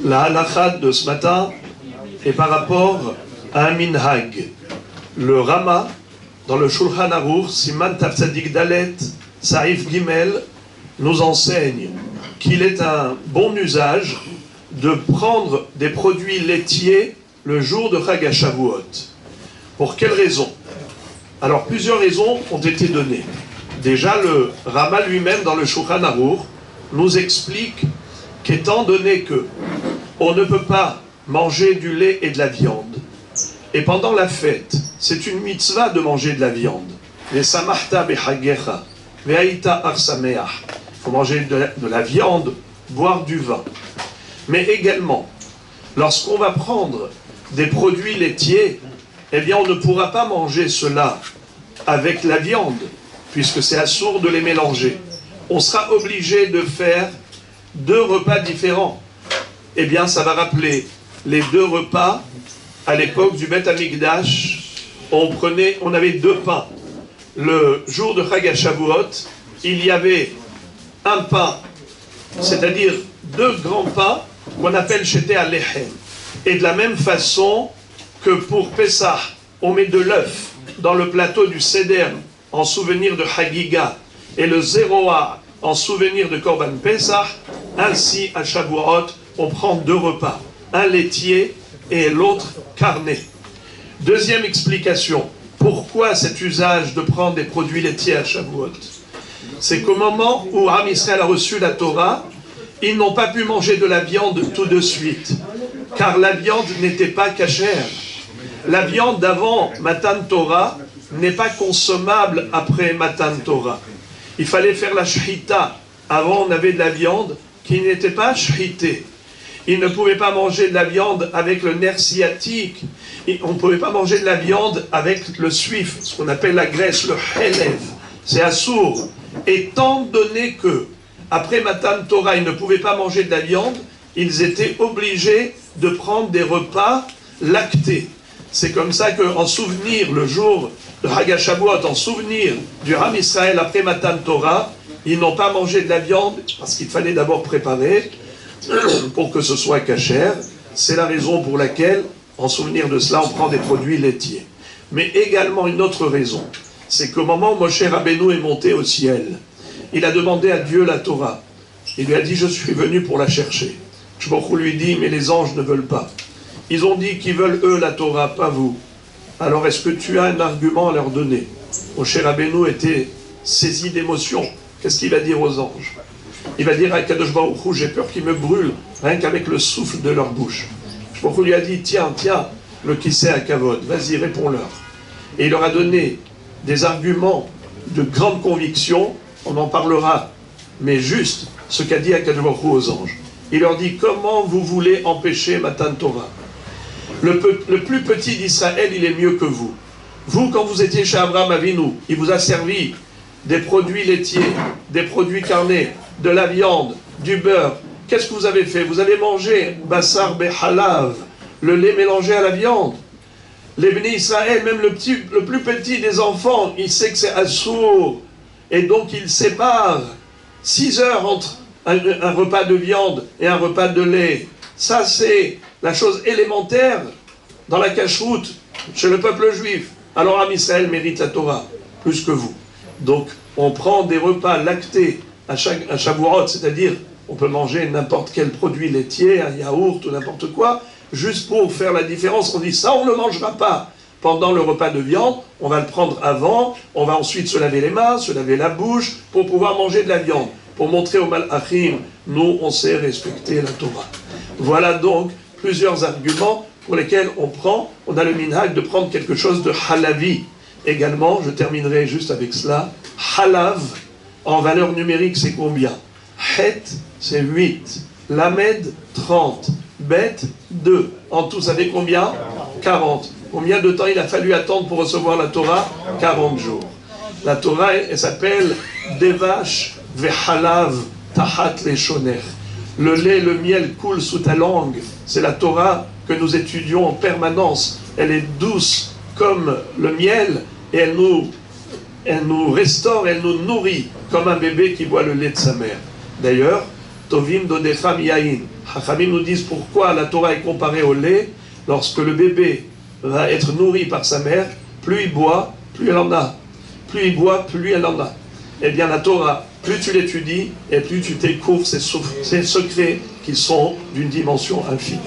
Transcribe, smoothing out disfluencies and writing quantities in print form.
La halakha de ce matin est par rapport à un minhag. Le Rama, dans le Shulchan Aruch, Siman Tav Tzadik Dalet, Saif Gimel, nous enseigne qu'il est un bon usage de prendre des produits laitiers le jour de Chag HaShavuot. Pour quelle raison? Alors, plusieurs raisons ont été données. Déjà, le Rama lui-même, dans le Shulchan Aruch, nous explique qu'étant donné que on ne peut pas manger du lait et de la viande, et pendant la fête, c'est une mitzvah de manger de la viande. Les samachta bechagecha, ve'aita arsameach. Il faut manger de la viande, boire du vin. Mais également, lorsqu'on va prendre des produits laitiers, eh bien on ne pourra pas manger cela avec la viande, puisque c'est assourd de les mélanger. On sera obligé de faire 2 repas différents. Eh bien, ça va rappeler les 2 repas à l'époque du Beth Amikdash. On avait 2 pains. Le jour de Chag HaShavuot, il y avait un pain, c'est-à-dire 2 grands pains qu'on appelle Shete Alechem. Et de la même façon que pour Pessah, on met de l'œuf dans le plateau du Seder en souvenir de Hagiga et le Zeroa en souvenir de Korban Pessah, ainsi à Shavuot, on prend 2 repas, un laitier et l'autre carné. Deuxième explication, pourquoi cet usage de prendre des produits laitiers à Shavuot? C'est qu'au moment où Am Israël a reçu la Torah, ils n'ont pas pu manger de la viande tout de suite, car la viande n'était pas cachère. La viande d'avant Matan Torah n'est pas consommable après Matan Torah. Il fallait faire la shchita. Avant, on avait de la viande qui n'était pas shchitée. Ils ne pouvaient pas manger de la viande avec le nerf sciatique. On ne pouvait pas manger de la viande avec le suif, ce qu'on appelle la graisse, le chelev. C'est assourd. Étant donné que, après Matan Torah, ils ne pouvaient pas manger de la viande, ils étaient obligés de prendre des repas lactés. C'est comme ça qu'en souvenir, le jour de Chag HaShavuot, en souvenir du Ham Israël après Matan Torah, ils n'ont pas mangé de la viande parce qu'il fallait d'abord préparer pour que ce soit cachère. C'est la raison pour laquelle, en souvenir de cela, on prend des produits laitiers. Mais également une autre raison, c'est qu'au moment où Moshe Rabbeinu est monté au ciel, il a demandé à Dieu la Torah. Il lui a dit, je suis venu pour la chercher. Shlomo lui dit, mais les anges ne veulent pas. Ils ont dit qu'ils veulent eux la Torah, pas vous. Alors est-ce que tu as un argument à leur donner? Moshe Rabbeinu était saisi d'émotion. Qu'est-ce qu'il va dire aux anges? Il va dire à Kadosh Baruch Hu, j'ai peur qu'ils me brûlent, rien qu'avec le souffle de leur bouche. Shlomo lui a dit, tiens, le Kisei HaKavod, vas-y, réponds-leur. Et il leur a donné des arguments de grande conviction, on en parlera, mais juste ce qu'a dit Kadosh Baruch Hu aux anges. Il leur dit, comment vous voulez empêcher Matan Torah? Le plus petit d'Israël, il est mieux que vous. Vous, quand vous étiez chez Abraham Avinu, il vous a servi des produits laitiers, des produits carnés, de la viande, du beurre. Qu'est-ce que vous avez fait? Vous avez mangé Bassar Behalav, le lait mélangé à la viande. Les bénis Israël, même le plus petit des enfants, il sait que c'est assourd. Et donc il sépare 6 heures entre un repas de viande et un repas de lait. Ça, c'est la chose élémentaire dans la cacheroute chez le peuple juif. Alors Am Israël mérite la Torah plus que vous. Donc on prend des repas lactés à Shavuot, c'est-à-dire on peut manger n'importe quel produit laitier, un yaourt ou n'importe quoi, juste pour faire la différence. On dit ça, on ne le mangera pas pendant le repas de viande, on va le prendre avant, on va ensuite se laver les mains, se laver la bouche pour pouvoir manger de la viande. Pour montrer au Malachim, nous on sait respecter la Torah. Voilà donc plusieurs arguments pour lesquels on a le minhag de prendre quelque chose de halavi. Également, je terminerai juste avec cela, halav, en valeur numérique, c'est combien? Het, c'est 8. Lamed, 30. Bet, 2. En tout, ça fait combien? 40. Combien de temps il a fallu attendre pour recevoir la Torah? 40 jours. La Torah, elle s'appelle Devash Vehalav Tahat Leshoner. Le lait, le miel coule sous ta langue. C'est la Torah que nous étudions en permanence. Elle est douce comme le miel et elle nous restaure, elle nous nourrit comme un bébé qui boit le lait de sa mère. D'ailleurs, tovim dodecham yain. Chachamim nous disent pourquoi la Torah est comparée au lait. Lorsque le bébé va être nourri par sa mère, plus il boit, plus elle en a. Plus il boit, plus elle en a. Eh bien la Torah, plus tu l'étudies et plus tu découvres ces secrets qui sont d'une dimension infinie.